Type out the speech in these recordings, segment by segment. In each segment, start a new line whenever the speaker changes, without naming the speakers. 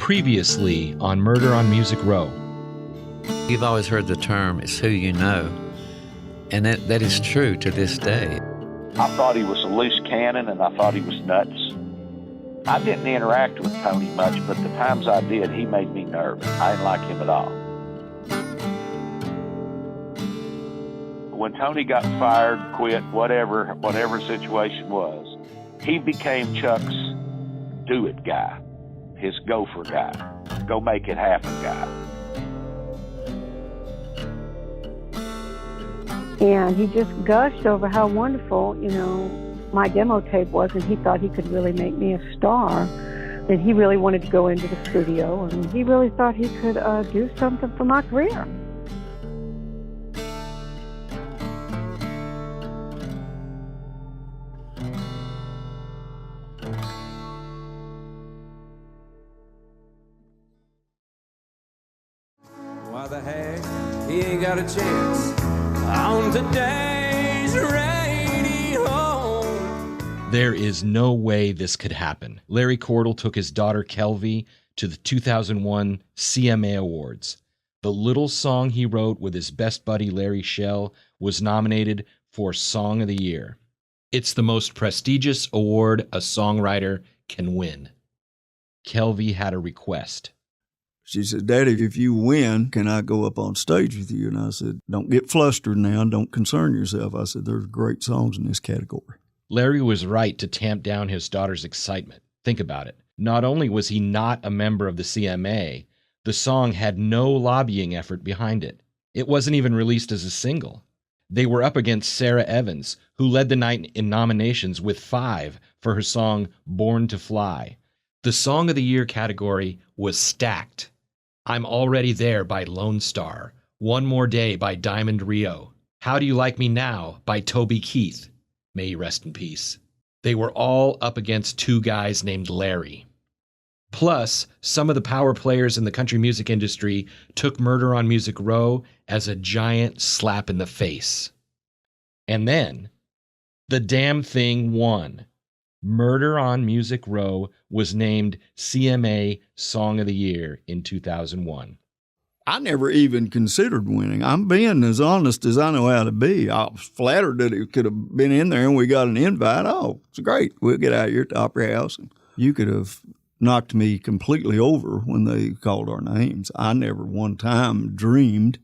Previously on Murder on Music Row.
You've always heard the term, it's who you know. And that is true to this day.
I thought he was a loose cannon, and I thought he was nuts. I didn't interact with Tony much, but the times I did, he made me nervous. I didn't like him at all. When Tony got fired, quit, whatever situation was, he became Chuck's do-it guy, his gopher guy, go make it happen guy.
And he just gushed over how wonderful, my demo tape was, and he thought he could really make me a star. And he really wanted to go into the studio, and he really thought he could do something for my career.
Why the heck he ain't got a chance on today's radio?
There is no way this could happen. Larry Cordle took his daughter Kelvie to the 2001 CMA Awards. The little song he wrote with his best buddy Larry Shell was nominated for Song of the Year. It's the most prestigious award a songwriter can win. Kelvie had a request.
She said, "Daddy, if you win, can I go up on stage with you?" And I said, "Don't get flustered now. Don't concern yourself." I said, "There's great songs in this category."
Larry was right to tamp down his daughter's excitement. Think about it. Not only was he not a member of the CMA, the song had no lobbying effort behind it. It wasn't even released as a single. They were up against Sarah Evans, who led the night in nominations with 5 for her song Born to Fly. The Song of the Year category was stacked. I'm Already There by Lone Star, One More Day by Diamond Rio, How Do You Like Me Now by Toby Keith, may he rest in peace. They were all up against 2 guys named Larry. Plus, some of the power players in the country music industry took Murder on Music Row as a giant slap in the face. And then, the damn thing won. Murder on Music Row was named CMA Song of the Year in 2001.
I never even considered winning. I'm being as honest as I know how to be. I was flattered that it could have been in there and we got an invite. Oh, it's great. We'll get out here at the Opera House. And you could have knocked me completely over when they called our names. I never one time dreamed.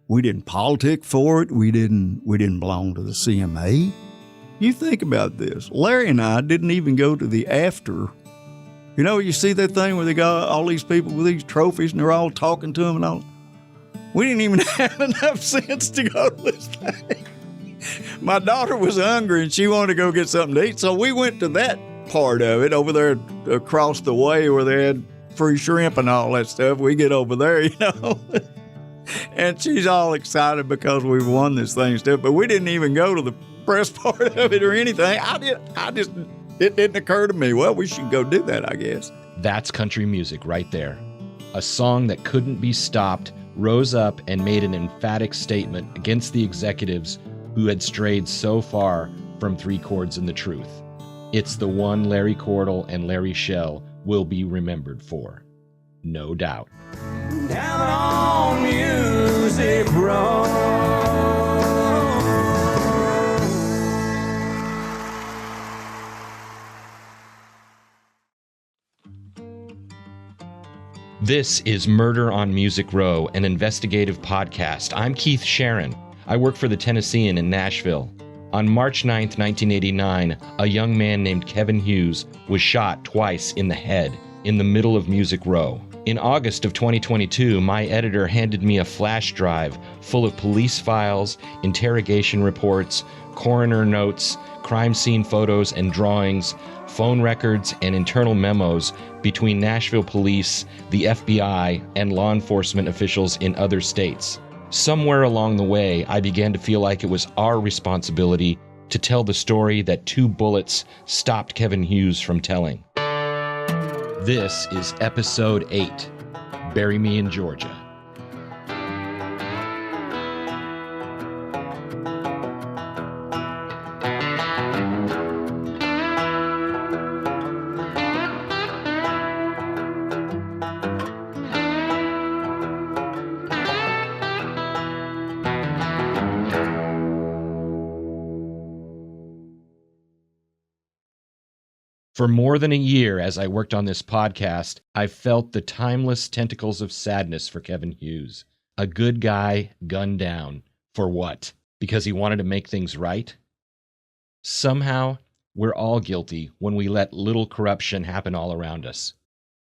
We didn't politic for it. We didn't belong to the CMA. You think about this. Larry and I didn't even go to the after. You see that thing where they got all these people with these trophies and they're all talking to them and all. We didn't even have enough sense to go to this thing. My daughter was hungry and she wanted to go get something to eat, so we went to that part of it over there across the way where they had free shrimp and all that stuff. We get over there, and she's all excited because we've won this thing and stuff, but we didn't even go to the press part of it or anything. It didn't occur to me, well, we should go do that, I guess.
That's country music right there. A song that couldn't be stopped rose up and made an emphatic statement against the executives who had strayed so far from 3 chords and the truth. It's the one Larry Cordle and Larry Shell will be remembered for. No doubt.
Down on Music Row.
This is Murder on Music Row, an investigative podcast. I'm Keith Sharon. I work for the Tennessean in Nashville. On March 9th, 1989, a young man named Kevin Hughes was shot twice in the head in the middle of Music Row. In August of 2022, my editor handed me a flash drive full of police files, interrogation reports, coroner notes, crime scene photos and drawings, phone records, and internal memos between Nashville police, the FBI, and law enforcement officials in other states. Somewhere along the way, I began to feel like it was our responsibility to tell the story that 2 bullets stopped Kevin Hughes from telling. This is Episode 8, Bury Me in Georgia. For more than a year, as I worked on this podcast, I felt the timeless tentacles of sadness for Kevin Hughes. A good guy gunned down. For what? Because he wanted to make things right? Somehow, we're all guilty when we let little corruption happen all around us.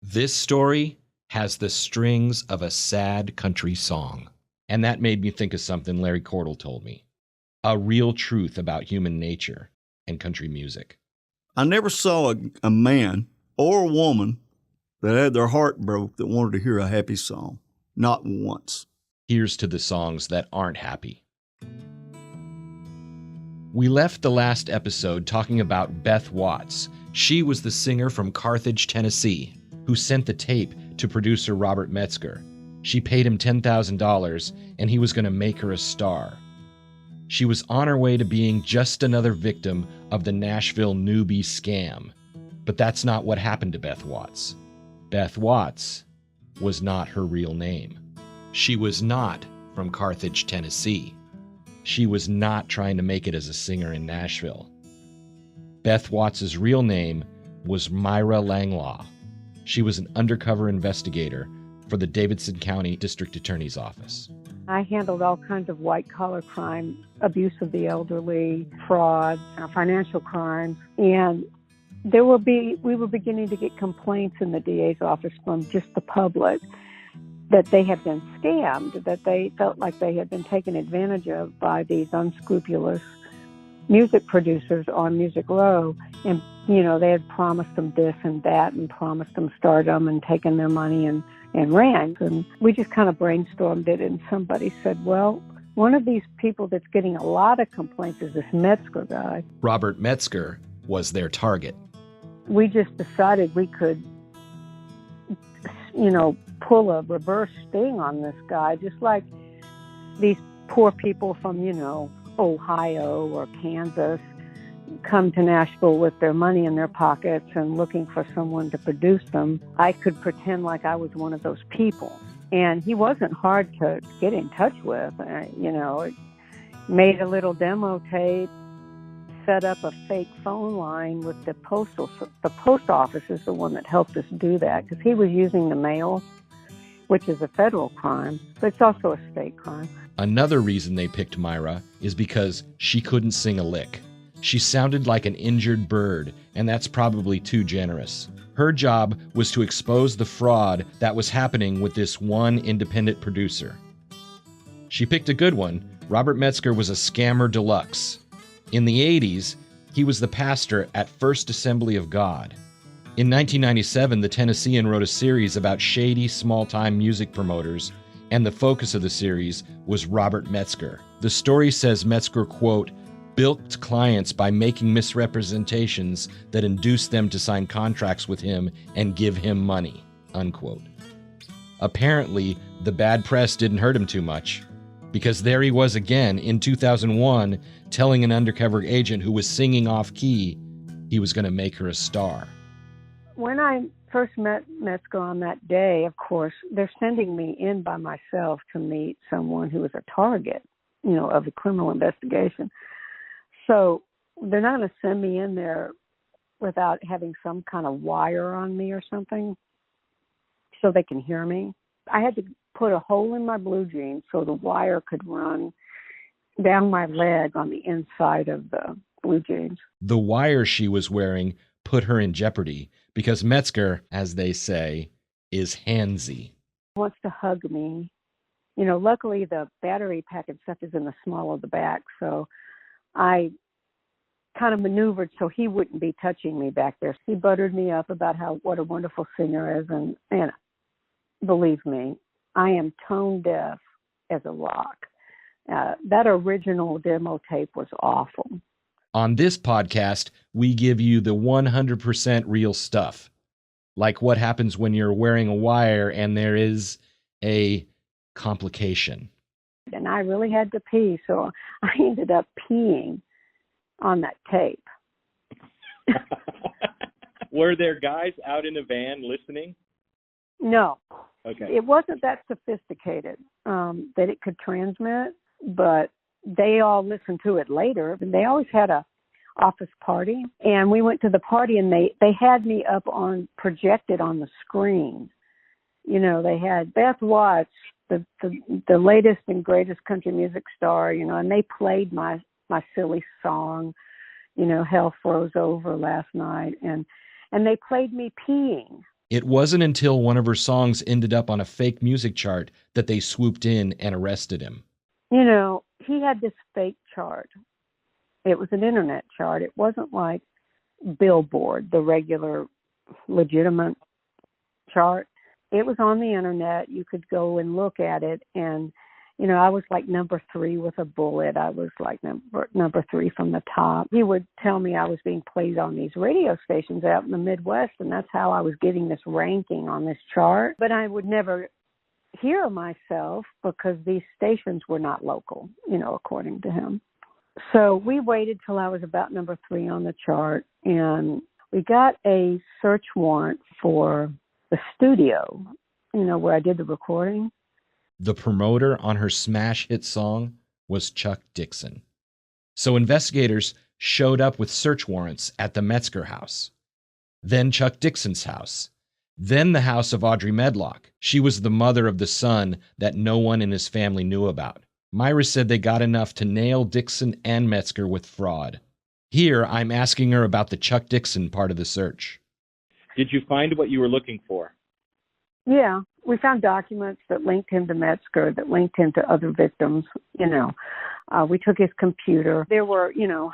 This story has the strings of a sad country song. And that made me think of something Larry Cordell told me. A real truth about human nature and country music.
I never saw a man or a woman that had their heart broke that wanted to hear a happy song. Not once.
Here's to the songs that aren't happy. We left the last episode talking about Beth Watts. She was the singer from Carthage, Tennessee, who sent the tape to producer Robert Metzger. She paid him $10,000, and he was going to make her a star. She was on her way to being just another victim of the Nashville newbie scam. But that's not what happened to Beth Watts. Beth Watts was not her real name. She was not from Carthage, Tennessee. She was not trying to make it as a singer in Nashville. Beth Watts' real name was Myra Langlaw. She was an undercover investigator for the Davidson County District Attorney's Office.
I handled all kinds of white-collar crime, abuse of the elderly, fraud, financial crimes, and we were beginning to get complaints in the DA's office from just the public that they had been scammed, that they felt like they had been taken advantage of by these unscrupulous music producers on Music Row. And, they had promised them this and that and promised them stardom and taken their money and ran. And we just kind of brainstormed it, and somebody said, well, one of these people that's getting a lot of complaints is this Metzger guy.
Robert Metzger was their target.
We just decided we could, pull a reverse sting on this guy, just like these poor people from, Ohio or Kansas come to Nashville with their money in their pockets and looking for someone to produce them. I could pretend like I was one of those people. And he wasn't hard to get in touch with. Made a little demo tape, set up a fake phone line with the post office is the one that helped us do that, because he was using the mail, which is a federal crime, but it's also a state crime.
Another reason they picked Myra is because she couldn't sing a lick. She sounded like an injured bird, and that's probably too generous. Her job was to expose the fraud that was happening with this one independent producer. She picked a good one. Robert Metzger was a scammer deluxe. In the 80s, he was the pastor at First Assembly of God. In 1997, the Tennessean wrote a series about shady, small-time music promoters, and the focus of the series was Robert Metzger. The story says Metzger, quote, bilked clients by making misrepresentations that induced them to sign contracts with him and give him money, unquote. Apparently, the bad press didn't hurt him too much, because there he was again in 2001 telling an undercover agent who was singing off-key he was going to make her a star.
When I first met Metzger on that day, of course, they're sending me in by myself to meet someone who was a target, of a criminal investigation. So they're not going to send me in there without having some kind of wire on me or something so they can hear me. I had to put a hole in my blue jeans so the wire could run down my leg on the inside of the blue jeans.
The wire she was wearing put her in jeopardy because Metzger, as they say, is handsy.
He wants to hug me. Luckily the battery pack and stuff is in the small of the back, so I kind of maneuvered so he wouldn't be touching me back there. He buttered me up about what a wonderful singer is, and believe me, I am tone deaf as a rock. That original demo tape was awful.
On this podcast, we give you the 100% real stuff, like what happens when you're wearing a wire and there is a complication.
And I really had to pee, so I ended up peeing on that tape.
Were there guys out in the van listening?
No.
Okay.
It wasn't that sophisticated that it could transmit, but they all listened to it later. And they always had a office party, and we went to the party, and they had me up on projected on the screen. You know, they had Beth Watts, the latest and greatest country music star, you know, and they played my silly song, you know, Hell Froze Over last night, and they played me peeing.
It wasn't until one of her songs ended up on a fake music chart that they swooped in and arrested him.
You know, he had this fake chart. It was an internet chart. It wasn't like Billboard, the regular, legitimate chart. It was on the internet. You could go and look at it. And, you know, I was like number 3 with a bullet. I was like number 3 from the top. He would tell me I was being played on these radio stations out in the Midwest, and that's how I was getting this ranking on this chart. But I would never hear myself because these stations were not local, you know, according to him. So we waited till I was about number 3 on the chart, and we got a search warrant for the studio, you know, where I did the recording.
The promoter on her smash hit song was Chuck Dixon. So investigators showed up with search warrants at the Metzger house, then Chuck Dixon's house, then the house of Audrey Medlock. She was the mother of the son that no one in his family knew about. Myra said they got enough to nail Dixon and Metzger with fraud. Here, I'm asking her about the Chuck Dixon part of the search.
Did you find what you were looking for?
Yeah, we found documents that linked him to Metzger, that linked him to other victims, you know. We took his computer. There were, you know,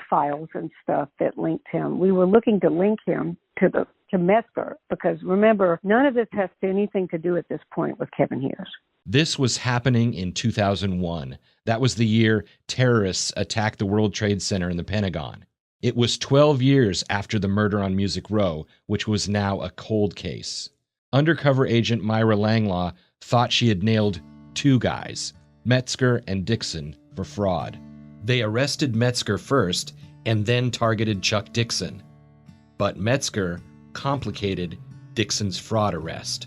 files and stuff that linked him. We were looking to link him to Metzger because, remember, none of this has anything to do at this point with Kevin Hughes.
This was happening in 2001. That was the year terrorists attacked the World Trade Center and the Pentagon. It was 12 years after the murder on Music Row, which was now a cold case. Undercover agent Myra Langlaw thought she had nailed 2 guys, Metzger and Dixon, for fraud. They arrested Metzger first and then targeted Chuck Dixon. But Metzger complicated Dixon's fraud arrest.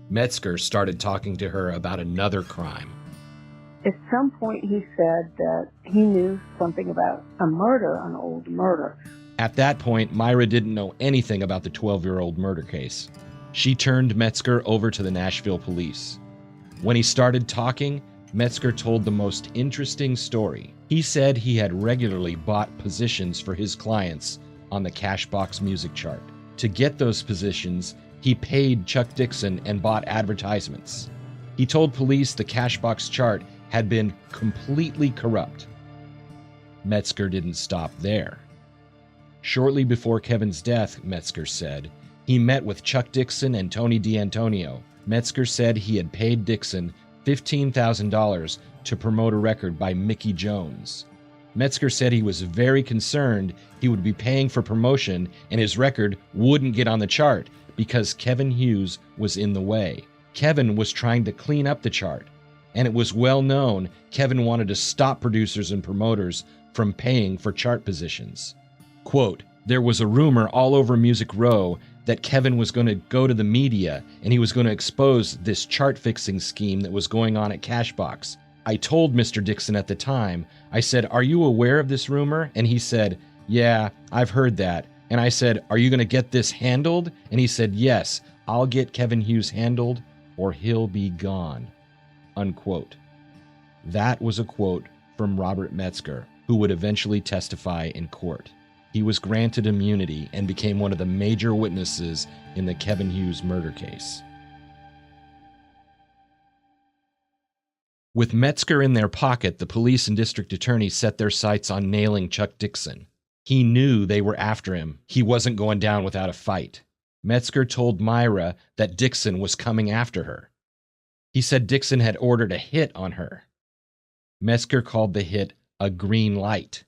Metzger started talking to her about another crime.
At some point, he said that he knew something about a murder, an old murder.
At that point, Myra didn't know anything about the 12-year-old murder case. She turned Metzger over to the Nashville police. When he started talking, Metzger told the most interesting story. He said he had regularly bought positions for his clients on the Cashbox music chart. To get those positions, he paid Chuck Dixon and bought advertisements. He told police the Cashbox chart had been completely corrupt. Metzger didn't stop there. Shortly before Kevin's death, Metzger said, he met with Chuck Dixon and Tony D'Antonio. Metzger said he had paid Dixon $15,000 to promote a record by Mickey Jones. Metzger said he was very concerned he would be paying for promotion and his record wouldn't get on the chart because Kevin Hughes was in the way. Kevin was trying to clean up the chart, and it was well known Kevin wanted to stop producers and promoters from paying for chart positions. Quote, there was a rumor all over Music Row that Kevin was going to go to the media and he was going to expose this chart-fixing scheme that was going on at Cashbox. I told Mr. Dixon at the time, I said, are you aware of this rumor? And he said, yeah, I've heard that. And I said, are you going to get this handled? And he said, yes, I'll get Kevin Hughes handled or he'll be gone. Unquote. That was a quote from Robert Metzger, who would eventually testify in court. He was granted immunity and became one of the major witnesses in the Kevin Hughes murder case. With Metzger in their pocket, the police and district attorney set their sights on nailing Chuck Dixon. He knew they were after him. He wasn't going down without a fight. Metzger told Myra that Dixon was coming after her. He said Dixon had ordered a hit on her. Metzger called the hit a green light.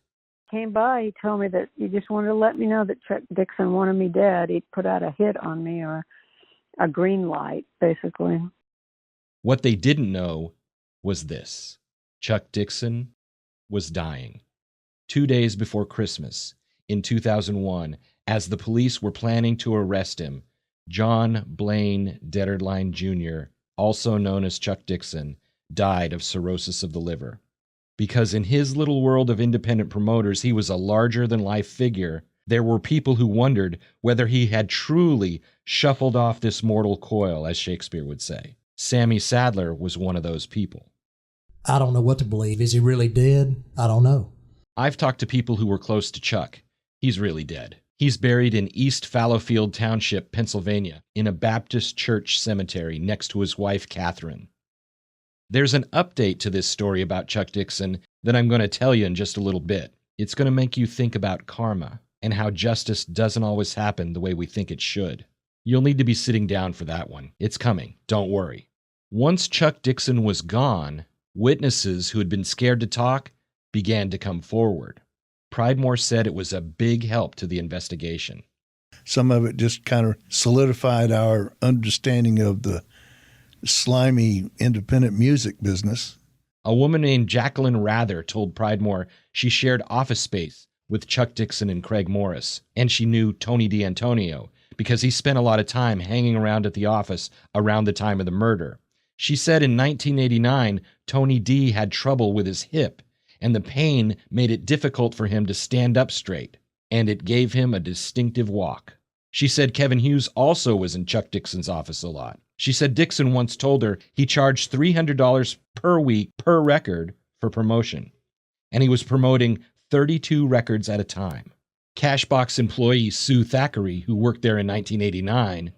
Came by, he told me that he just wanted to let me know that Chuck Dixon wanted me dead. He'd put out a hit on me, or a green light, basically.
What they didn't know was this. Chuck Dixon was dying. 2 days before Christmas, in 2001, as the police were planning to arrest him, John Blaine Detterline Jr., also known as Chuck Dixon, died of cirrhosis of the liver. Because in his little world of independent promoters, he was a larger-than-life figure. There were people who wondered whether he had truly shuffled off this mortal coil, as Shakespeare would say. Sammy Sadler was one of those people.
I don't know what to believe. Is he really dead? I don't know.
I've talked to people who were close to Chuck. He's really dead. He's buried in East Fallowfield Township, Pennsylvania, in a Baptist church cemetery next to his wife, Catherine. There's an update to this story about Chuck Dixon that I'm going to tell you in just a little bit. It's going to make you think about karma and how justice doesn't always happen the way we think it should. You'll need to be sitting down for that one. It's coming. Don't worry. Once Chuck Dixon was gone, witnesses who had been scared to talk began to come forward. Pridemore said it was a big help to the investigation.
Some of it just kind of solidified our understanding of the slimy independent music business.
A woman named Jacqueline Rather told Pridemore she shared office space with Chuck Dixon and Craig Morris, and she knew Tony D'Antonio because he spent a lot of time hanging around at the office around the time of the murder. She said in 1989, Tony D had trouble with his hip, and the pain made it difficult for him to stand up straight, and it gave him a distinctive walk. She said Kevin Hughes also was in Chuck Dixon's office a lot. She said Dixon once told her he charged $300 per week per record for promotion, and he was promoting 32 records at a time. Cashbox employee Sue Thackeray, who worked there in 1989,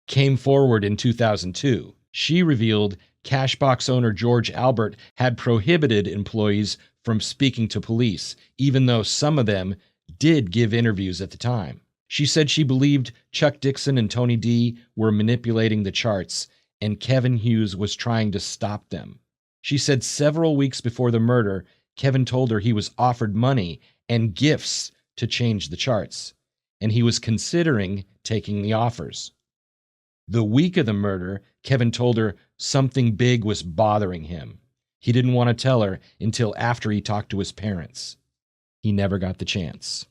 came forward in 2002. She revealed Cashbox owner George Albert had prohibited employees from speaking to police, even though some of them did give interviews at the time. She said she believed Chuck Dixon and Tony D were manipulating the charts, and Kevin Hughes was trying to stop them. She said several weeks before the murder, Kevin told her he was offered money and gifts to change the charts, and he was considering taking the offers. The week of the murder, Kevin told her something big was bothering him. He didn't want to tell her until after he talked to his parents. He never got the chance.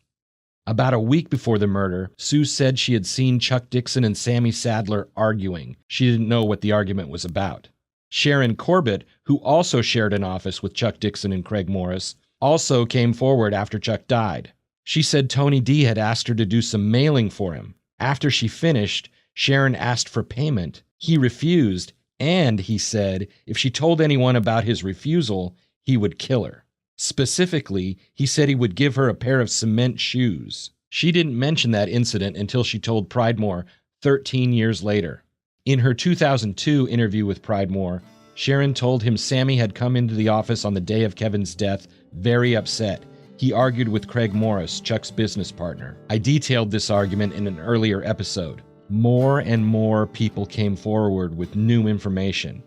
About a week before the murder, Sue said she had seen Chuck Dixon and Sammy Sadler arguing. She didn't know what the argument was about. Sharon Corbett, who also shared an office with Chuck Dixon and Craig Morris, also came forward after Chuck died. She said Tony D had asked her to do some mailing for him. After she finished, Sharon asked for payment. He refused, and he said if she told anyone about his refusal, he would kill her. Specifically, he said he would give her a pair of cement shoes. She didn't mention that incident until she told Pridemore 13 years later. In her 2002 interview with Pridemore, Sharon told him Sammy had come into the office on the day of Kevin's death very upset. He argued with Craig Morris, Chuck's business partner. I detailed this argument in an earlier episode. More and more people came forward with new information.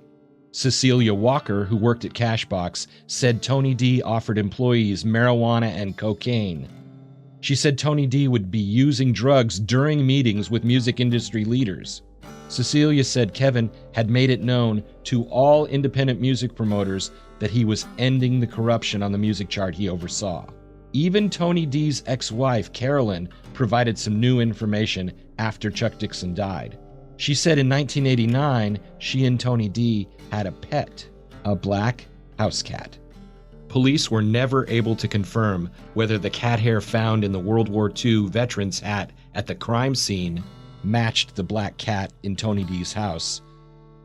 Cecilia Walker, who worked at Cashbox, said Tony D offered employees marijuana and cocaine. She said Tony D would be using drugs during meetings with music industry leaders. Cecilia said Kevin had made it known to all independent music promoters that he was ending the corruption on the music chart he oversaw. Even Tony D's ex-wife, Carolyn, provided some new information after Chuck Dixon died. She said in 1989, she and Tony D had a pet, a black house cat. Police were never able to confirm whether the cat hair found in the World War II veteran's hat at the crime scene matched the black cat in Tony D's house,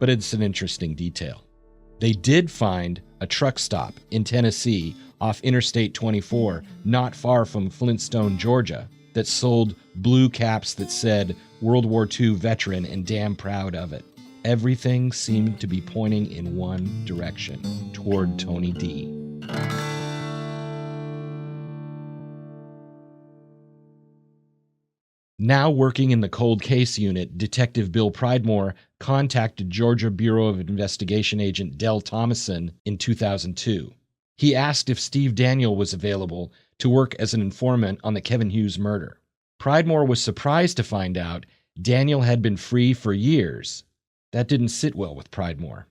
but it's an interesting detail. They did find a truck stop in Tennessee off Interstate 24, not far from Flintstone, Georgia, that sold blue caps that said World War II veteran and damn proud of it. Everything seemed to be pointing in one direction, toward Tony D. Now working in the cold case unit, Detective Bill Pridemore contacted Georgia Bureau of Investigation agent Del Thomason in 2002. He asked if Steve Daniel was available to work as an informant on the Kevin Hughes murder. Pridemore was surprised to find out Daniel had been free for years. That didn't sit well with Pridemore,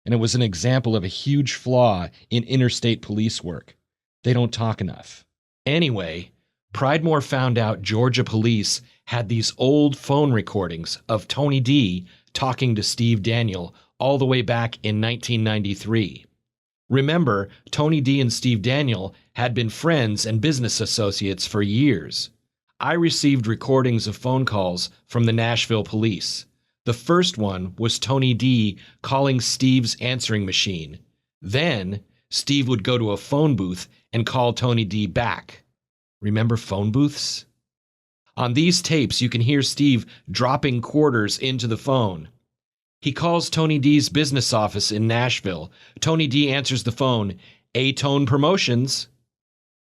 and it was an example of a huge flaw in interstate police work. They don't talk enough. Anyway, Pridemore found out Georgia police had these old phone recordings of Tony D talking to Steve Daniel all the way back in 1993. Remember, Tony D and Steve Daniel had been friends and business associates for years. I received recordings of phone calls from the Nashville police. The first one was Tony D calling Steve's answering machine. Then, Steve would go to a phone booth and call Tony D back. Remember phone booths? On these tapes, you can hear Steve dropping quarters into the phone. He calls Tony D's business office in Nashville. Tony D answers the phone, A-Tone Promotions.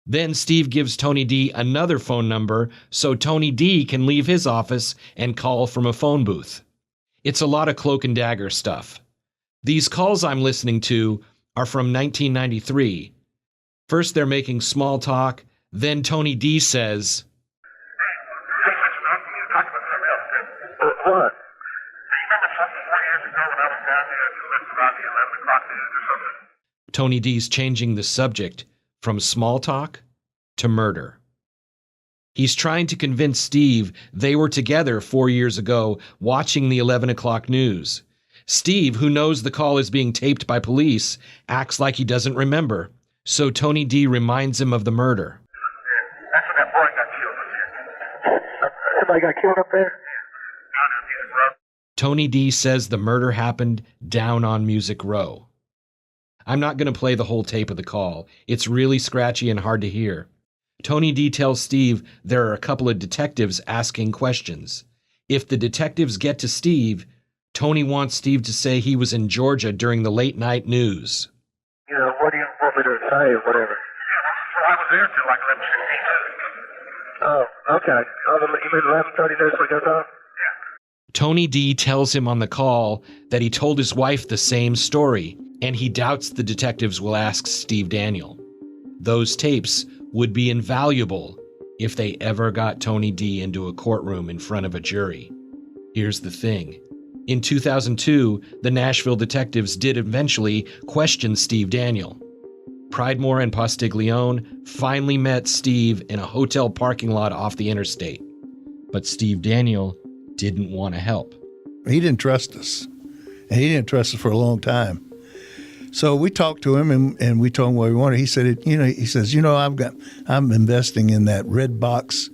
Then Steve gives Tony D another phone number so Tony D can leave his office and call from a phone booth. It's a lot of cloak and dagger stuff. These calls I'm listening to are from 1993. First they're making small talk, then Tony D says,
What?
Tony D's changing the subject from small talk to murder. He's trying to convince Steve they were together 4 years ago watching the 11 o'clock news. Steve, who knows the call is being taped by police, acts like he doesn't remember. So Tony D reminds him of the murder.
That's when that boy got killed. Somebody got killed up there?
Tony D says the murder happened down on Music Row. I'm not going to play the whole tape of the call. It's really scratchy and hard to hear. Tony D tells Steve there are a couple of detectives asking questions. If the detectives get to Steve, Tony wants Steve to say he was in Georgia during the late night news.
You know, what do you want me to say or whatever? Yeah, I was there till like 11:15. Oh, okay. You mean the last 30 days we got on?
Tony D tells him on the call that he told his wife the same story, and he doubts the detectives will ask Steve Daniel. Those tapes would be invaluable if they ever got Tony D into a courtroom in front of a jury. Here's the thing. In 2002, the Nashville detectives did eventually question Steve Daniel. Pridemore and Postiglione finally met Steve in a hotel parking lot off the interstate. But Steve Daniel didn't want to help.
He didn't trust us, and he didn't trust us for a long time. So we talked to him, and we told him what we wanted. He said, he says, I'm investing in that red box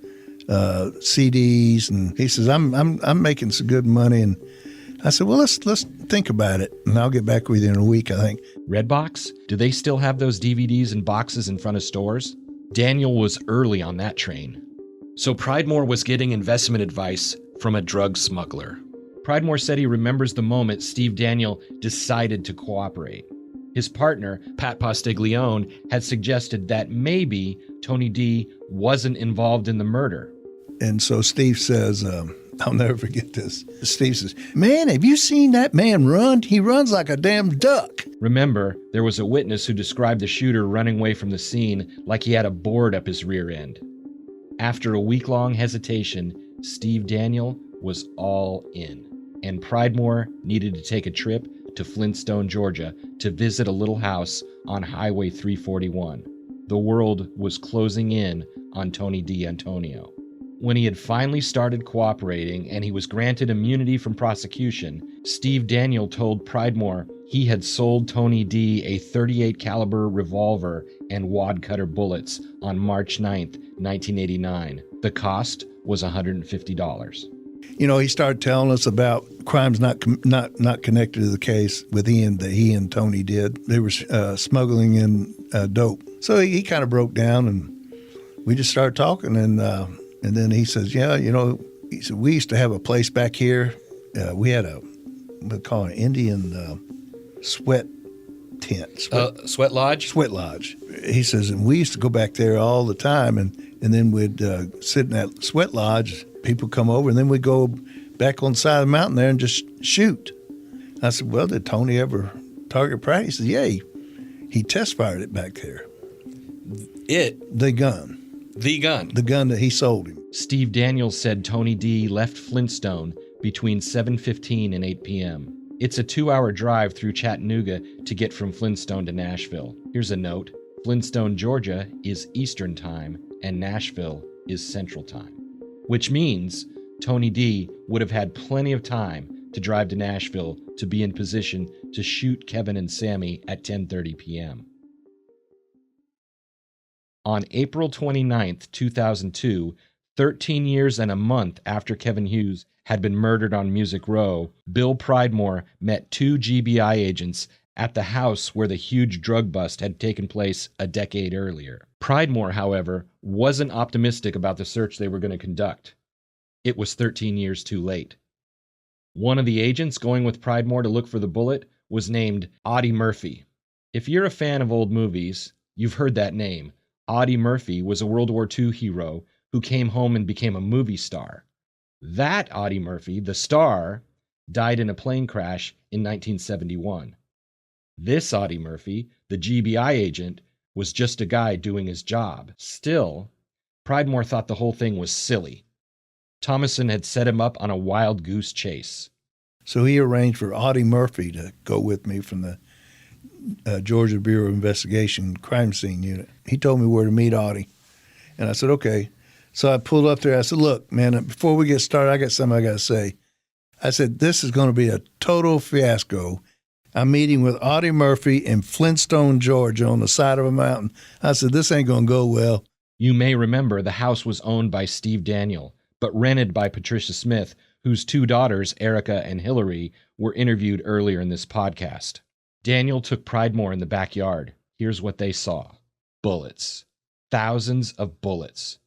CDs, and he says, I'm making some good money. And I said, well, let's think about it, and I'll get back with you in a week, I think.
Redbox? Do they still have those DVDs and boxes in front of stores? Daniel was early on that train. So Pridemore was getting investment advice from a drug smuggler. Pridemore said he remembers the moment Steve Daniel decided to cooperate. His partner, Pat Postiglione, had suggested that maybe Tony D wasn't involved in the murder.
And so Steve says, I'll never forget this. Steve says, man, have you seen that man run? He runs like a damn duck.
Remember, there was a witness who described the shooter running away from the scene like he had a board up his rear end. After a week-long hesitation, Steve Daniel was all in, and Pridemore needed to take a trip to Flintstone, Georgia, to visit a little house on Highway 341. The world was closing in on Tony D'Antonio. When he had finally started cooperating and he was granted immunity from prosecution, Steve Daniel told Pridemore he had sold Tony D a .38 caliber revolver and wad cutter bullets on March 9th, 1989. The cost was $150.
He started telling us about crimes not connected to the case with Ian that he and Tony did. They were smuggling in dope. So he kind of broke down, and we just started talking. And then he says, he said, we used to have a place back here. We had we call it an Indian sweat tent.
Sweat lodge?
Sweat lodge. He says, and we used to go back there all the time, and then we'd sit in that sweat lodge. People come over, and then we'd go back on the side of the mountain there and just shoot. I said, well, did Tony ever target practice? He said, yeah, he test fired it back there. The gun.
The gun.
The gun that he sold him.
Steve Daniels said Tony D left Flintstone between 7:15 and 8 p.m. It's a 2-hour drive through Chattanooga to get from Flintstone to Nashville. Here's a note. Flintstone, Georgia is Eastern Time, and Nashville is Central Time. Which means Tony D would have had plenty of time to drive to Nashville to be in position to shoot Kevin and Sammy at 10:30 p.m. On April 29, 2002, 13 years and a month after Kevin Hughes had been murdered on Music Row, Bill Pridemore met 2 GBI agents at the house where the huge drug bust had taken place a decade earlier. Pridemore, however, wasn't optimistic about the search they were going to conduct. It was 13 years too late. One of the agents going with Pridemore to look for the bullet was named Audie Murphy. If you're a fan of old movies, you've heard that name. Audie Murphy was a World War II hero who came home and became a movie star. That Audie Murphy, the star, died in a plane crash in 1971. This Audie Murphy, the GBI agent, was just a guy doing his job. Still, Pridemore thought the whole thing was silly. Thomason had set him up on a wild goose chase.
So he arranged for Audie Murphy to go with me from the Georgia Bureau of Investigation crime scene unit. He told me where to meet Audie. And I said, okay. So I pulled up there. I said, look, man, before we get started, I got something I got to say. I said, this is going to be a total fiasco. I'm meeting with Audie Murphy in Flintstone, Georgia, on the side of a mountain. I said, this ain't going to go well.
You may remember the house was owned by Steve Daniel, but rented by Patricia Smith, whose 2 daughters, Erica and Hillary, were interviewed earlier in this podcast. Daniel took Pridemore in the backyard. Here's what they saw. Bullets. Thousands of bullets.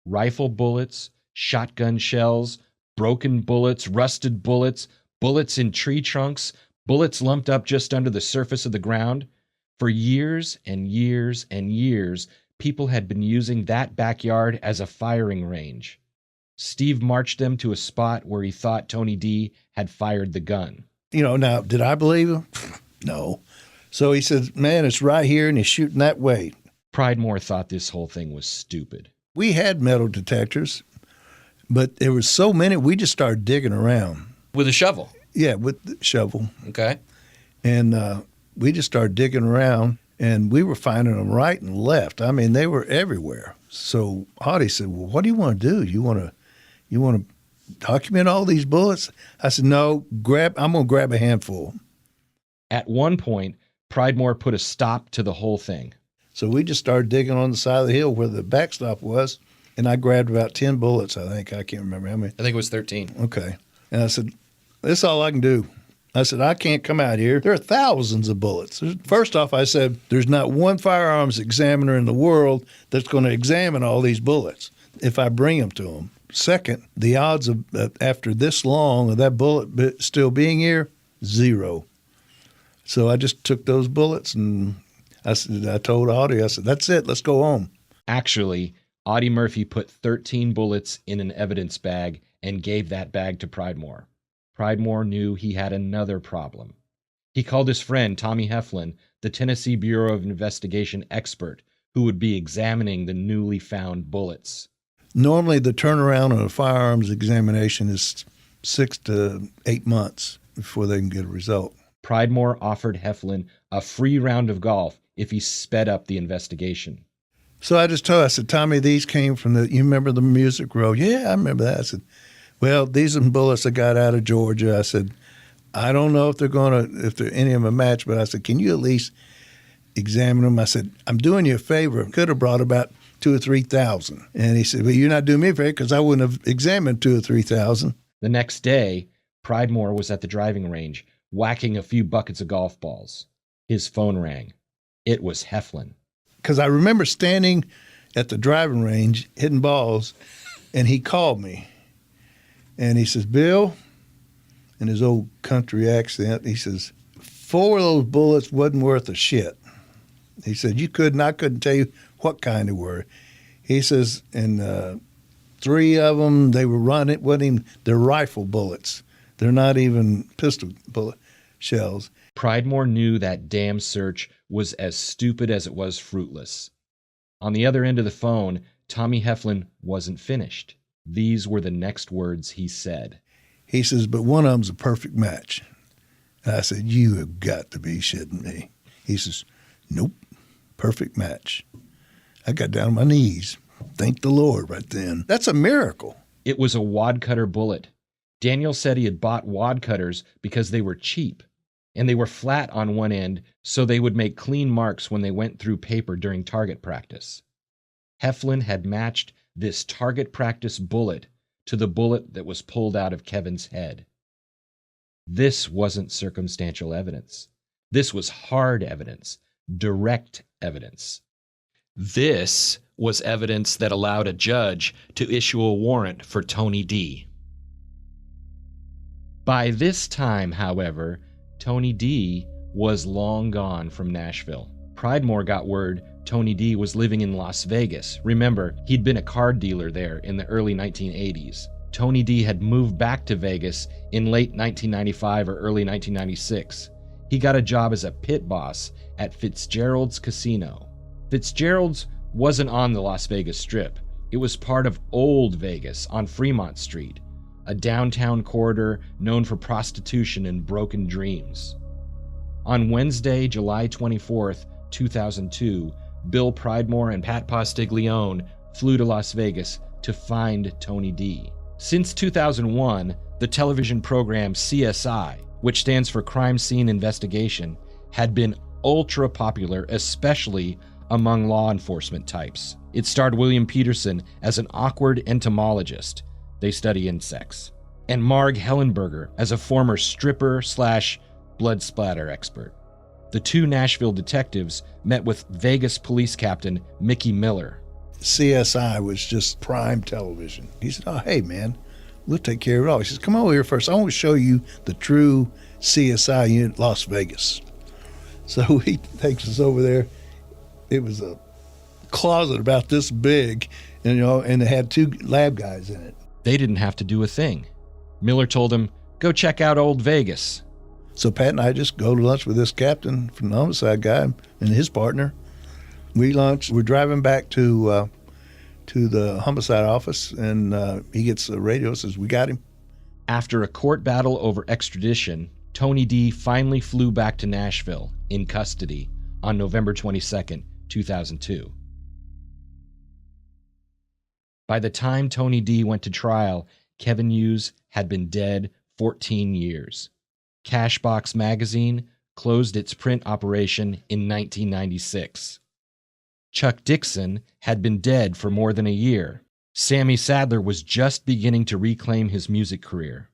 Rifle bullets, shotgun shells, broken bullets, rusted bullets, bullets in tree trunks, bullets lumped up just under the surface of the ground. For years and years and years, people had been using that backyard as a firing range. Steve marched them to a spot where he thought Tony D had fired the gun.
You know, now, did I believe him? No. So he said, man, it's right here, and he's shooting that way.
Pridemore thought this whole thing was stupid.
We had metal detectors, but there was so many, we just started digging around.
With a shovel?
Yeah, with the shovel.
Okay.
And we just started digging around, and we were finding them right and left. I mean, they were everywhere. So Audie said, well, what do you want to do? You want to document all these bullets? I said, no, I'm going to grab a handful.
At one point, Pridemore put a stop to the whole thing.
So we just started digging on the side of the hill where the backstop was, and I grabbed about 10 bullets, I think. I can't remember how many.
I think it was 13.
Okay. And I said, this is all I can do. I said, I can't come out here. There are thousands of bullets. First off, I said, there's not one firearms examiner in the world that's going to examine all these bullets if I bring them to them. Second, the odds of after this long of that bullet still being here, 0. So I just took those bullets and I told Audie, I said, that's it, let's go home.
Actually, Audie Murphy put 13 bullets in an evidence bag and gave that bag to Pridemore. Pridemore knew he had another problem. He called his friend Tommy Heflin, the Tennessee Bureau of Investigation expert, who would be examining the newly found bullets.
Normally, the turnaround on a firearms examination is 6 to 8 months before they can get a result.
Pridemore offered Heflin a free round of golf if he sped up the investigation.
So I just told him, I said, Tommy, these came from you remember the Music Row? Yeah, I remember that. I said, well, these are bullets I got out of Georgia. I said, I don't know if any of them a match, but I said, can you at least examine them? I said, I'm doing you a favor. Could have brought about 2,000 or 3,000. And he said, well, you're not doing me a favor because I wouldn't have examined 2,000 or 3,000.
The next day, Pridemore was at the driving range, whacking a few buckets of golf balls. His phone rang. It was Heflin.
Because I remember standing at the driving range hitting balls, and he called me. And he says, Bill, in his old country accent, he says, 4 of those bullets wasn't worth a shit. He said, I couldn't tell you what kind they were. He says, and 3 of them, they were they're rifle bullets. They're not even pistol bullet shells.
Pridemore knew that damn search was as stupid as it was fruitless. On the other end of the phone, Tommy Heflin wasn't finished. These were the next words he said.
He says, but one of them's a perfect match. And I said, you have got to be shitting me. He says, nope, perfect match. I got down on my knees. Thank the Lord right then. That's a miracle.
It was a wad cutter bullet. Daniel said he had bought wad cutters because they were cheap, and they were flat on one end so they would make clean marks when they went through paper during target practice. Heflin had matched this target practice bullet to the bullet that was pulled out of Kevin's head. This wasn't circumstantial evidence. This was hard evidence, direct evidence. This was evidence that allowed a judge to issue a warrant for Tony D. By this time, however, Tony D was long gone from Nashville. Pridemore got word Tony D was living in Las Vegas. Remember, he'd been a card dealer there in the early 1980s. Tony D had moved back to Vegas in late 1995 or early 1996. He got a job as a pit boss at Fitzgerald's Casino. Fitzgerald's wasn't on the Las Vegas Strip. It was part of Old Vegas on Fremont Street, a downtown corridor known for prostitution and broken dreams. On Wednesday, July 24th, 2002, Bill Pridemore and Pat Postiglione flew to Las Vegas to find Tony D. Since 2001, the television program CSI, which stands for Crime Scene Investigation, had been ultra popular, especially among law enforcement types. It starred William Peterson as an awkward entomologist. They study insects. And Marg Hellenberger as a former stripper/blood splatter expert. The two Nashville detectives met with Vegas police captain Mickey Miller.
CSI was just prime television. He said, "Oh, hey, man, we'll take care of it all." He says, "Come over here first. I want to show you the true CSI unit, Las Vegas." So he takes us over there. It was a closet about this big, and it had two lab guys in it.
They didn't have to do a thing. Miller told him, "Go check out Old Vegas."
So Pat and I just go to lunch with this captain from the homicide guy and his partner. We lunch. We're driving back to the homicide office, and he gets a radio, says, "We got him."
After a court battle over extradition, Tony D finally flew back to Nashville in custody on November 22nd, 2002. By the time Tony D went to trial, Kevin Hughes had been dead 14 years. Cashbox magazine closed its print operation in 1996. Chuck Dixon had been dead for more than a year. Sammy Sadler was just beginning to reclaim his music career.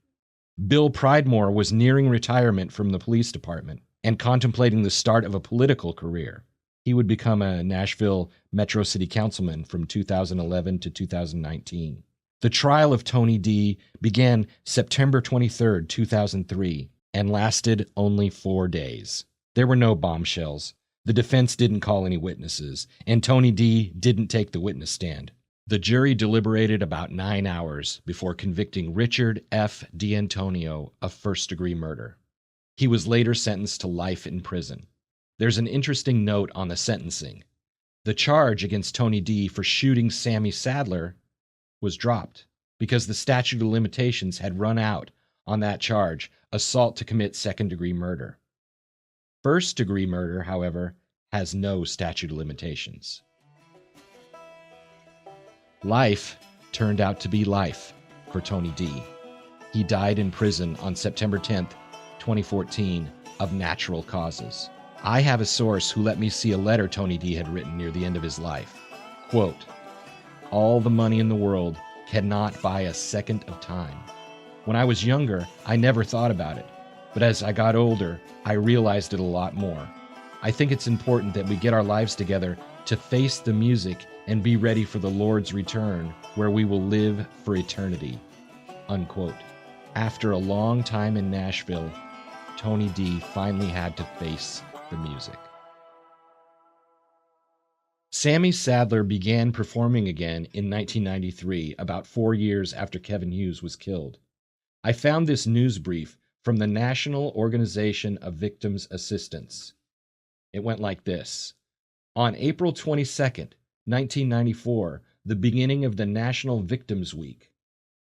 Bill Pridemore was nearing retirement from the police department and contemplating the start of a political career. He would become a Nashville Metro City Councilman from 2011 to 2019. The trial of Tony D began September 23, 2003, and lasted only 4 days. There were no bombshells. The defense didn't call any witnesses, and Tony D didn't take the witness stand. The jury deliberated about 9 hours before convicting Richard F. D'Antonio of first-degree murder. He was later sentenced to life in prison. There's an interesting note on the sentencing. The charge against Tony D for shooting Sammy Sadler was dropped because the statute of limitations had run out on that charge, assault to commit second-degree murder. First-degree murder, however, has no statute of limitations. Life turned out to be life for Tony D. He died in prison on September 10th, 2014, of natural causes. I have a source who let me see a letter Tony D had written near the end of his life. Quote, "All the money in the world cannot buy a second of time. When I was younger, I never thought about it. But as I got older, I realized it a lot more. I think it's important that we get our lives together to face the music and be ready for the Lord's return, where we will live for eternity." Unquote. After a long time in Nashville, Tony D finally had to face the music. Sammy Sadler began performing again in 1993, about 4 years after Kevin Hughes was killed. I found this news brief from the National Organization of Victims' Assistance. It went like this. On April 22nd, 1994, the beginning of the National Victims Week,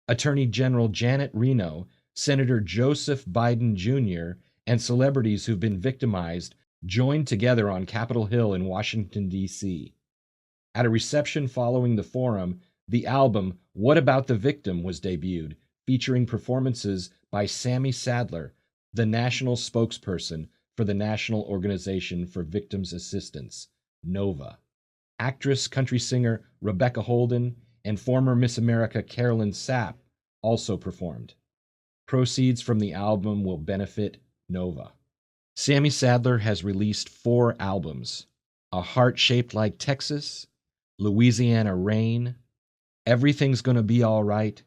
Attorney General Janet Reno, Senator Joseph Biden Jr., and celebrities who've been victimized joined together on Capitol Hill in Washington, D.C. At a reception following the forum, the album What About the Victim was debuted, featuring performances by Sammy Sadler, the national spokesperson for the National Organization for Victims Assistance, NOVA. Actress, country singer Rebecca Holden, and former Miss America Carolyn Sapp also performed. Proceeds from the album will benefit NOVA. Sammy Sadler has released 4 albums: A Heart Shaped Like Texas, Louisiana Rain, Everything's Gonna Be All Right,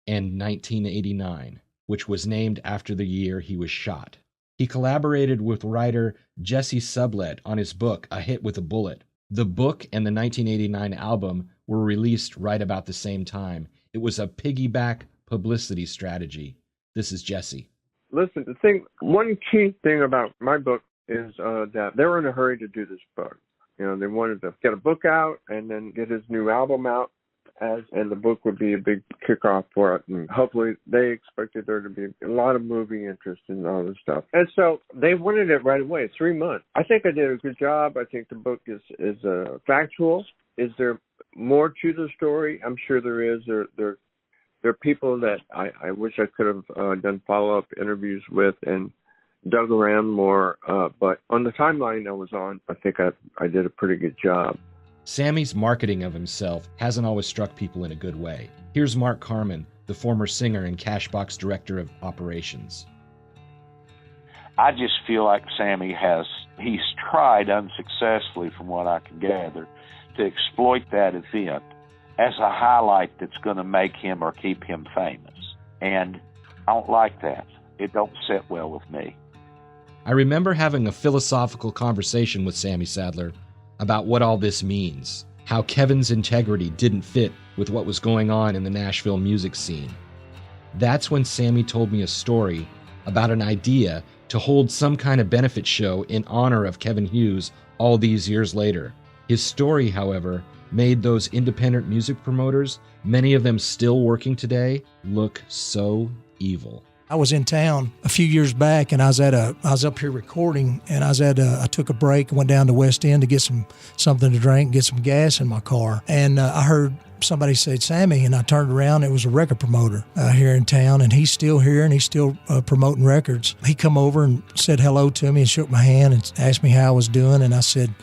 and 1989, which was named after the year he was shot. He collaborated with writer Jesse Sublett on his book, A Hit with a Bullet. The book and the 1989 album were released right about the same time. It was a piggyback publicity strategy. This is Jesse.
Listen, one key thing about my book is that they were in a hurry to do this book. They wanted to get a book out and then get his new album out, and the book would be a big kickoff for it. And hopefully they expected there to be a lot of movie interest in all this stuff. And so they wanted it right away, 3 months. I think I did a good job. I think the book is factual. Is there more to the story? I'm sure there is. There are people that I wish I could have done follow-up interviews with and dug around more. But on the timeline I was on, I think I did a pretty good job.
Sammy's marketing of himself hasn't always struck people in a good way. Here's Mark Carman, the former singer and Cashbox director of operations.
I just feel like he's tried unsuccessfully, from what I can gather, to exploit that event as a highlight that's going to make him or keep him famous. And I don't like that. It don't sit well with me.
I remember having a philosophical conversation with Sammy Sadler about what all this means, how Kevin's integrity didn't fit with what was going on in the Nashville music scene. That's when Sammy told me a story about an idea to hold some kind of benefit show in honor of Kevin Hughes all these years later. His story, however, made those independent music promoters, many of them still working today, look so evil.
I was in town a few years back, and I was up here recording, and I took a break and went down to West End to get something to drink, get some gas in my car, and I heard somebody say Sammy, and I turned around. It was a record promoter here in town, and he's still here, and he's still promoting records. He come over and said hello to me and shook my hand and asked me how I was doing, and I said,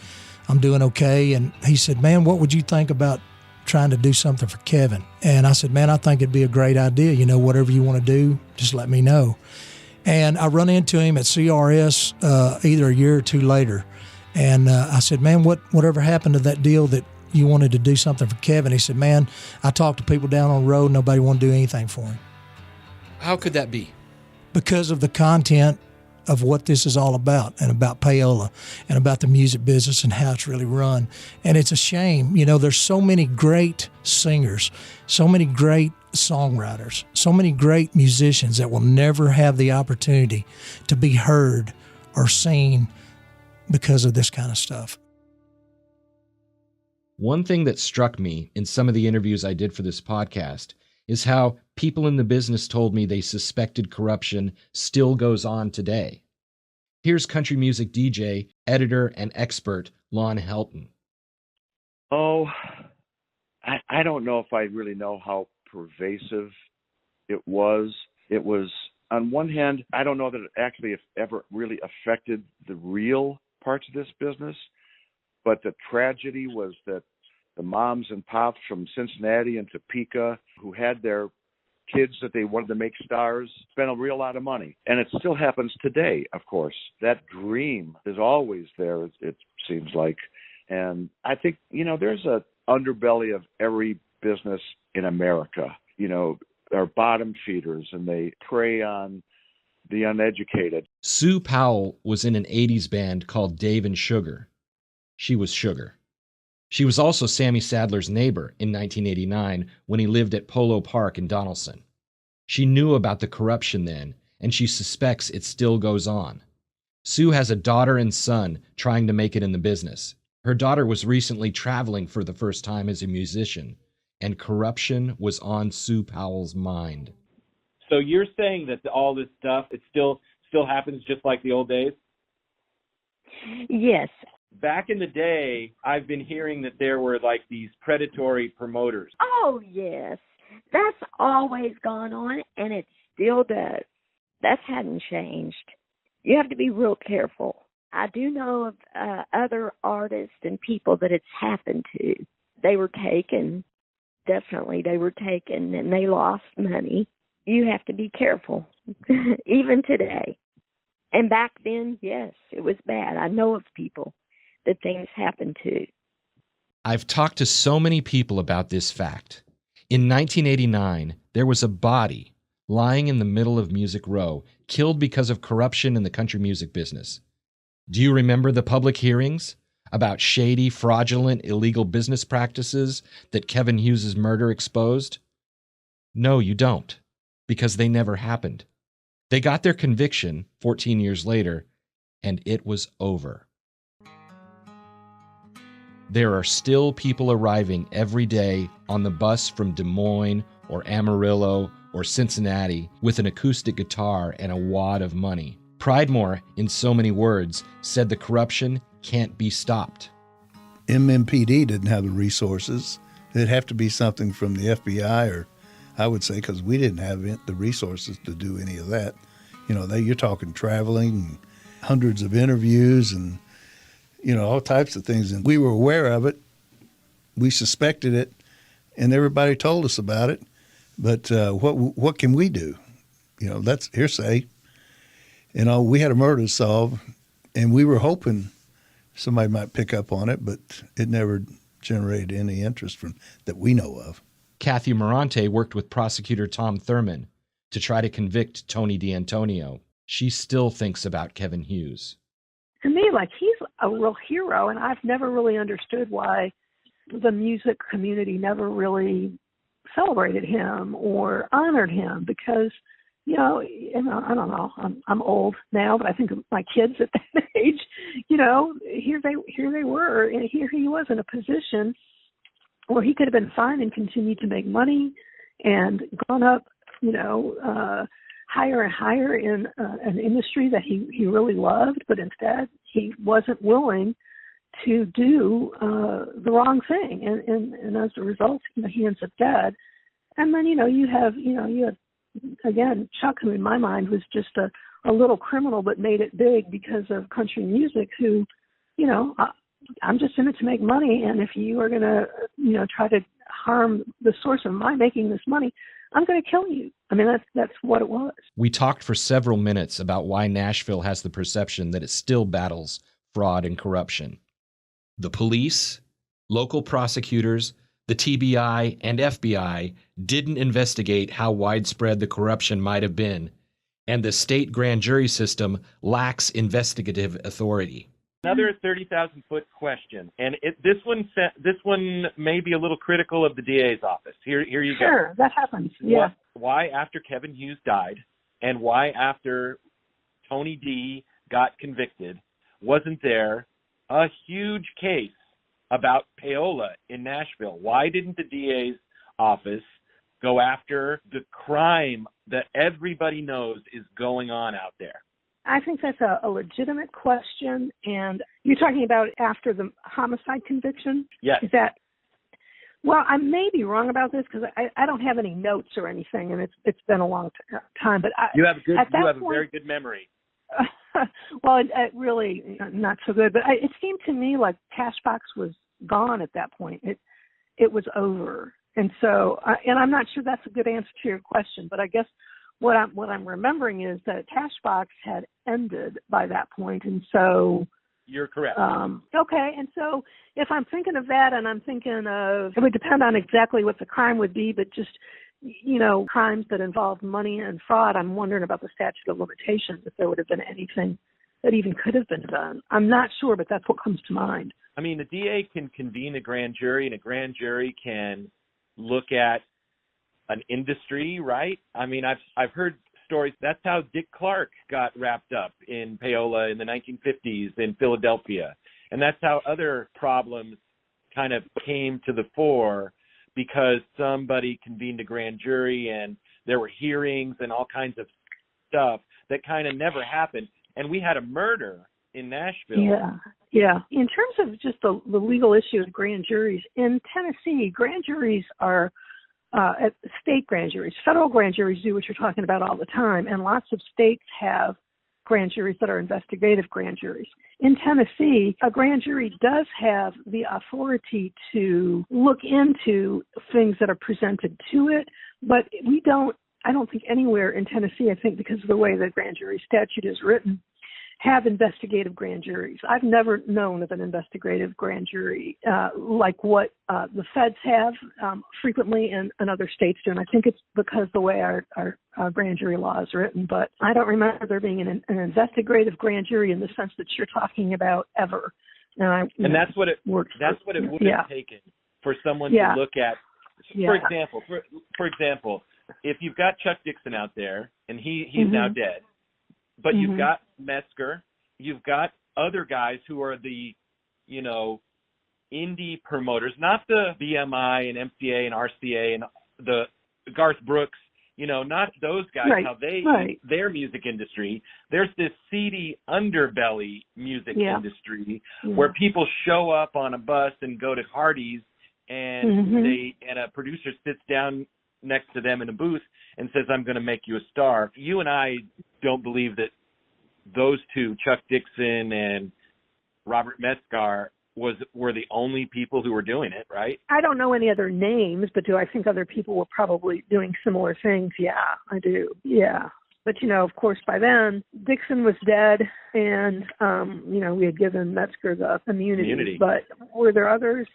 I'm doing okay. And he said, man, what would you think about trying to do something for Kevin? And I said, man, I think it'd be a great idea. Whatever you want to do, just let me know. And I run into him at CRS either a year or two later. And I said, man, whatever happened to that deal that you wanted to do something for Kevin? He said, man, I talked to people down on the road. Nobody wanted to do anything for him.
How could that be?
Because of the content of what this is all about, and about payola, and about the music business and how it's really run. And it's a shame. There's so many great singers, so many great songwriters, so many great musicians that will never have the opportunity to be heard or seen because of this kind of stuff.
One thing that struck me in some of the interviews I did for this podcast is how people in the business told me they suspected corruption still goes on today. Here's country music DJ, editor, and expert Lon Helton.
Oh, I don't know if I really know how pervasive it was. It was, on one hand, I don't know that it actually ever really affected the real parts of this business, but the tragedy was that the moms and pops from Cincinnati and Topeka who had their kids that they wanted to make stars spent a real lot of money. And it still happens today, of course. That dream is always there, it seems like. And I think, there's a underbelly of every business in America. Are bottom feeders, and they prey on the uneducated.
Sue Powell was in an 80s band called Dave and Sugar. She was Sugar. She was also Sammy Sadler's neighbor in 1989 when he lived at Polo Park in Donaldson. She knew about the corruption then, and she suspects it still goes on. Sue has a daughter and son trying to make it in the business. Her daughter was recently traveling for the first time as a musician, and corruption was on Sue Powell's mind.
So you're saying that all this stuff, it still happens just like the old days?
Yes.
Back in the day, I've been hearing that there were like these predatory promoters.
Oh, yes.
That's always gone on, and it still does. That hadn't changed. You have to be real careful. I do know of other artists and people that it's happened to. They were taken. Definitely they were taken, and they lost money. You have to be careful, even today. And back then, yes, it was bad. I know of people that things happened to.
I've talked to so many people about this fact. In 1989, there was a body lying in the middle of Music Row, killed because of corruption in the country music business. Do you remember the public hearings about shady, fraudulent, illegal business practices that Kevin Hughes' murder exposed? No, you don't, because they never happened. They got their conviction 14 years later, and it was over. There are still people arriving every day on the bus from Des Moines or Amarillo or Cincinnati with an acoustic guitar and a wad of money. Pridemore, in so many words, said the corruption can't be stopped.
MMPD didn't have the resources. It'd have to be something from the FBI, or I would say, because we didn't have the resources to do any of that. You know, you're talking traveling, and hundreds of interviews, and all types of things. And we were aware of it. We suspected it, and everybody told us about it. But what can we do? That's hearsay. We had a murder to solve, and we were hoping somebody might pick up on it, but it never generated any interest that we know of.
Kathy Morante worked with prosecutor Tom Thurman to try to convict Tony D'Antonio. She still thinks about Kevin Hughes.
To me, he's a real hero, and I've never really understood why the music community never really celebrated him or honored him, because I don't know. I'm old now, but I think of my kids at that age. Here they were, and here he was in a position where he could have been fine and continued to make money and gone up, higher and higher in an industry that he really loved, but instead he wasn't willing to do the wrong thing, and as a result, he ends up dead. And then you have again, Chuck, who in my mind was just a little criminal but made it big because of country music, who, I'm just in it to make money, and if you are going to, try to harm the source of my making this money, I'm going to kill you. I mean, that's what it was.
We talked for several minutes about why Nashville has the perception that it still battles fraud and corruption. The police, local prosecutors, the TBI and FBI didn't investigate how widespread the corruption might have been, and the state grand jury system lacks investigative authority.
Another 30,000-foot question, and this one may be a little critical of the DA's office. Here you go.
Sure, that happens. Yeah.
Why after Kevin Hughes died, and why after Tony D got convicted, wasn't there a huge case about payola in Nashville? Why didn't the DA's office go after the crime that everybody knows is going on out there?
I think that's a legitimate question. And you're talking about after the homicide conviction?
Yes.
Is that? Well, I may be wrong about this because I don't have any notes or anything, and it's been a long time. But
you have a very good memory.
Well, it really not so good. But it seemed to me like Cashbox was gone at that point. It was over, and so and I'm not sure that's a good answer to your question. But I guess what I'm remembering is that Cashbox had ended by that point, and so
you're correct.
Okay, and so if I'm thinking of that, and I'm thinking of, it would depend on exactly what the crime would be, but just crimes that involve money and fraud, I'm wondering about the statute of limitations, if there would have been anything that even could have been done. I'm not sure, but that's what comes to mind.
I mean, the DA can convene a grand jury, and a grand jury can look at an industry, right? I mean, I've heard stories. That's how Dick Clark got wrapped up in payola in the 1950s in Philadelphia. And that's how other problems kind of came to the fore, because somebody convened a grand jury and there were hearings and all kinds of stuff that kind of never happened. And we had a murder in Nashville.
Yeah. In terms of just the legal issue of grand juries, in Tennessee, grand juries are at state grand juries. Federal grand juries do what you're talking about all the time, and lots of states have grand juries that are investigative grand juries. In Tennessee, a grand jury does have the authority to look into things that are presented to it, but I don't think anywhere in Tennessee, I think because of the way the grand jury statute is written, have investigative grand juries. I've never known of an investigative grand jury like what the feds have frequently and other states do. And I think it's because the way our grand jury law is written. But I don't remember there being an investigative grand jury in the sense that you're talking about ever.
And that's what it would have taken for someone to look at. For example, if you've got Chuck Dixon out there and he's now dead, but you've got Metzger, you've got other guys who are the, indie promoters, not the BMI and MCA and RCA and the Garth Brooks, not those guys, how their music industry. There's this seedy underbelly music industry where people show up on a bus and go to Hardee's and a producer sits down next to them in a booth and says, I'm going to make you a star. You and I don't believe that those two, Chuck Dixon and Robert Metzger, were the only people who were doing it, right?
I don't know any other names, but do I think other people were probably doing similar things? Yeah, I do. Yeah. But, of course, by then, Dixon was dead, and, we had given Metzger the immunity. But were there others?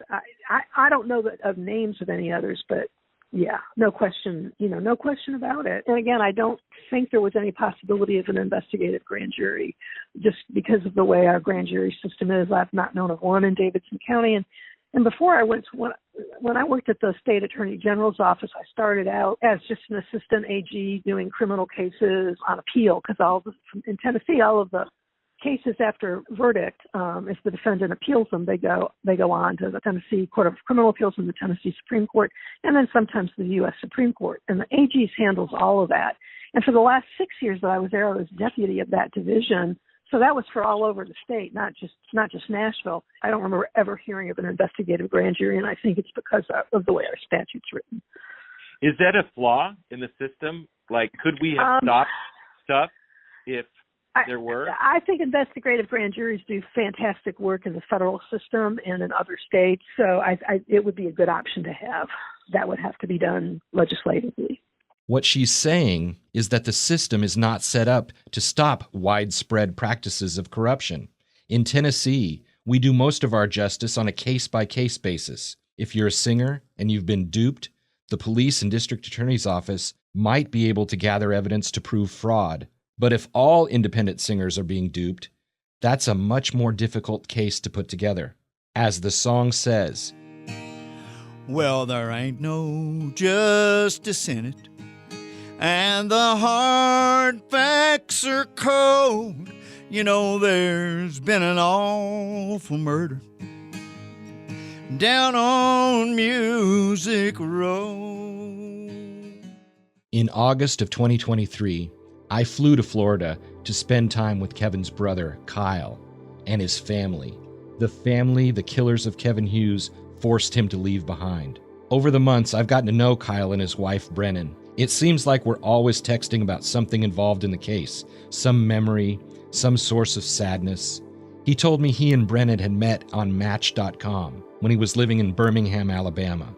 I don't know of names of any others, but yeah, no question, no question about it. And again, I don't think there was any possibility of an investigative grand jury just because of the way our grand jury system is. I've not known of one in Davidson County. And before I went, when I worked at the state attorney general's office, I started out as just an assistant AG doing criminal cases on appeal because in Tennessee, all of the cases after verdict, if the defendant appeals them, they go on to the Tennessee Court of Criminal Appeals and the Tennessee Supreme Court, and then sometimes the U.S. Supreme Court. And the AGs handles all of that. And for the last 6 years that I was there, I was deputy of that division. So that was for all over the state, not just Nashville. I don't remember ever hearing of an investigative grand jury, and I think it's because of the way our statute's written.
Is that a flaw in the system? Like, could we have stopped stuff if there were?
I think investigative grand juries do fantastic work in the federal system and in other states, so it would be a good option to have. That would have to be done legislatively.
What she's saying is that the system is not set up to stop widespread practices of corruption. In Tennessee, we do most of our justice on a case-by-case basis. If you're a singer and you've been duped, the police and district attorney's office might be able to gather evidence to prove fraud. But if all independent singers are being duped, that's a much more difficult case to put together. As the song says,
well, there ain't no justice in it, and the hard facts are cold. There's been an awful murder down on Music Road.
In August of 2023, I flew to Florida to spend time with Kevin's brother, Kyle, and his family. The family the killers of Kevin Hughes forced him to leave behind. Over the months, I've gotten to know Kyle and his wife, Brennan. It seems like we're always texting about something involved in the case, some memory, some source of sadness. He told me he and Brennan had met on Match.com when he was living in Birmingham, Alabama.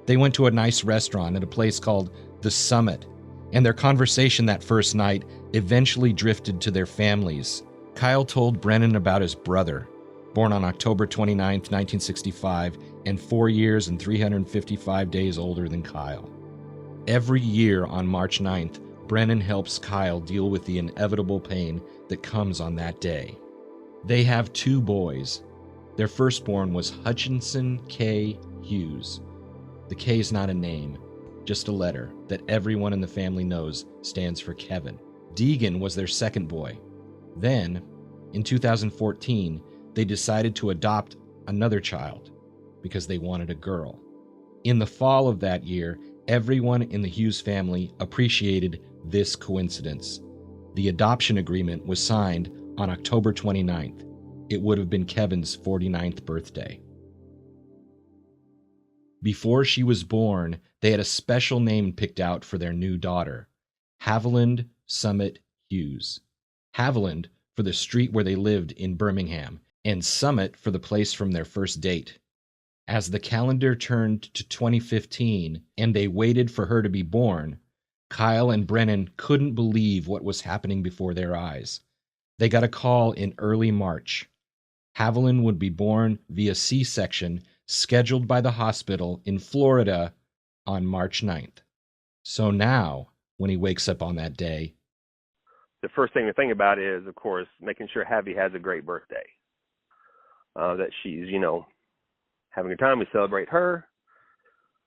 They went to a nice restaurant at a place called The Summit, and their conversation that first night eventually drifted to their families. Kyle told Brennan about his brother, born on October 29, 1965, and 4 years and 355 days older than Kyle. Every year on March 9th, Brennan helps Kyle deal with the inevitable pain that comes on that day. They have 2 boys. Their firstborn was Hutchinson K. Hughes. The K is not a name, just a letter that everyone in the family knows stands for Kevin. Deegan was their second boy. Then, in 2014, they decided to adopt another child because they wanted a girl. In the fall of that year, everyone in the Hughes family appreciated this coincidence. The adoption agreement was signed on October 29th. It would have been Kevin's 49th birthday. Before she was born, they had a special name picked out for their new daughter, Haviland Summit Hughes. Haviland for the street where they lived in Birmingham, and Summit for the place from their first date. As the calendar turned to 2015 and they waited for her to be born, Kyle and Brennan couldn't believe what was happening before their eyes. They got a call in early March. Haviland would be born via C-section scheduled by the hospital in Florida on March 9th. So now, when he wakes up on that day,
the first thing to think about is, of course, making sure Havy has a great birthday. That she's, having a time. We celebrate her.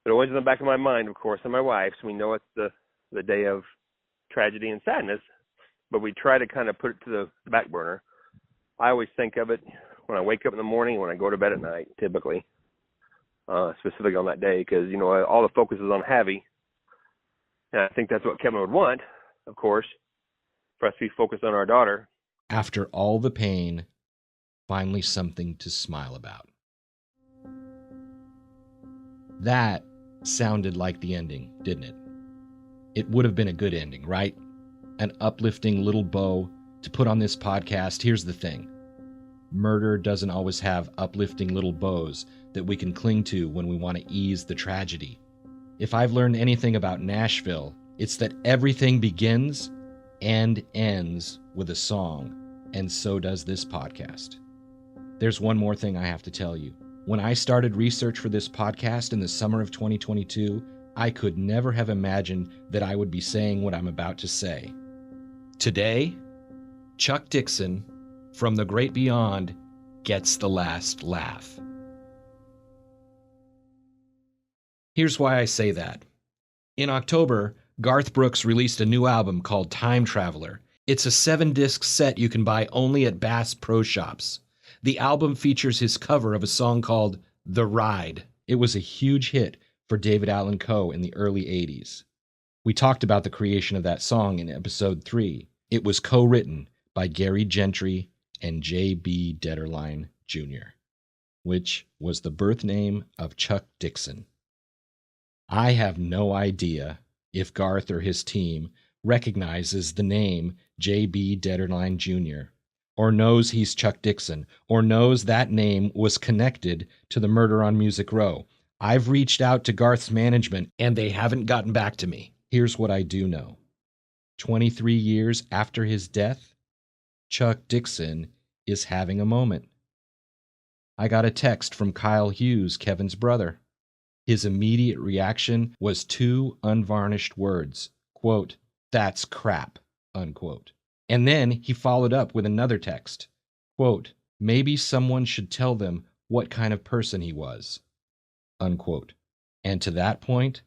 But always in the back of my mind, of course, and my wife's, we know it's the day of tragedy and sadness, but we try to kind of put it to the back burner. I always think of it when I wake up in the morning, when I go to bed at night, typically, specifically on that day, because, all the focus is on Havy. And I think that's what Kevin would want, of course, for us to be focused on our daughter.
After all the pain, finally something to smile about. That sounded like the ending, didn't it? It would have been a good ending, right? An uplifting little bow to put on this podcast. Here's the thing. Murder doesn't always have uplifting little bows that we can cling to when we want to ease the tragedy. If I've learned anything about Nashville, it's that everything begins and ends with a song, and so does this podcast. There's one more thing I have to tell you. When I started research for this podcast in the summer of 2022, I could never have imagined that I would be saying what I'm about to say. Today, Chuck Dixon, from the great beyond, gets the last laugh. Here's why I say that. In October, Garth Brooks released a new album called Time Traveler. It's a 7-disc set you can buy only at Bass Pro Shops. The album features his cover of a song called The Ride. It was a huge hit for David Allan Coe in the early 80s. We talked about the creation of that song in episode 3. It was co-written by Gary Gentry and J.B. Detterline Jr., which was the birth name of Chuck Dixon. I have no idea if Garth or his team recognizes the name J.B. Detterline Jr., or knows he's Chuck Dixon, or knows that name was connected to the murder on Music Row. I've reached out to Garth's management, and they haven't gotten back to me. Here's what I do know. 23 years after his death, Chuck Dixon is having a moment. I got a text from Kyle Hughes, Kevin's brother. His immediate reaction was 2 unvarnished words, quote, "That's crap," unquote. And then he followed up with another text, quote, "Maybe someone should tell them what kind of person he was," unquote. And to that point,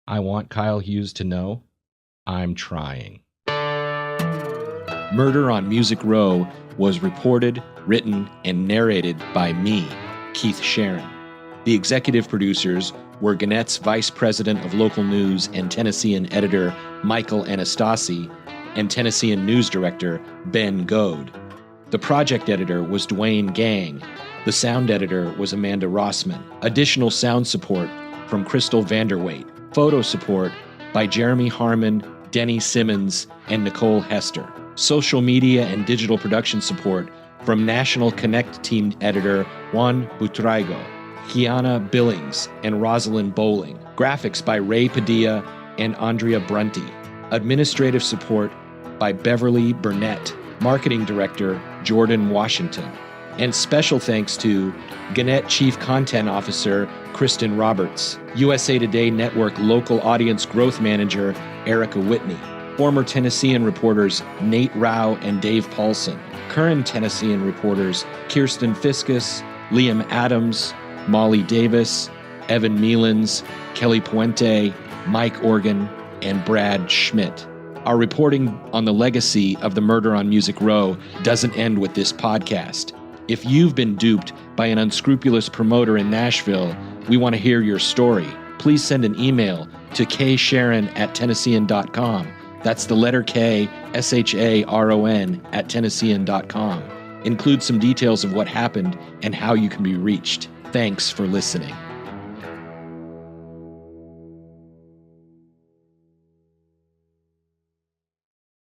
I want Kyle Hughes to know I'm trying. Murder on Music Row was reported, written, and narrated by me, Keith Sharon. The executive producers were Gannett's Vice President of Local News and Tennessean editor Michael Anastasi and Tennessean News Director Ben Goad. The project editor was Dwayne Gang. The sound editor was Amanda Rossman. Additional sound support from Crystal Vanderwait. Photo support by Jeremy Harmon, Denny Simmons, and Nicole Hester. Social media and digital production support from National Connect team editor Juan Butraigo, Kiana Billings, and Rosalind Bowling. Graphics by Ray Padilla and Andrea Brunty. Administrative support by Beverly Burnett. Marketing Director Jordan Washington. And special thanks to Gannett Chief Content Officer Kristen Roberts, USA Today Network Local Audience Growth Manager Erica Whitney, former Tennessean reporters Nate Rao and Dave Paulson, current Tennessean reporters Kirsten Fiskus, Liam Adams, Molly Davis, Evan Melans, Kelly Puente, Mike Organ, and Brad Schmidt. Our reporting on the legacy of the murder on Music Row doesn't end with this podcast. If you've been duped by an unscrupulous promoter in Nashville, we want to hear your story. Please send an email to ksharon@tennessean.com. That's the letter K, SHARON @tennessean.com. Include some details of what happened and how you can be reached. Thanks for listening.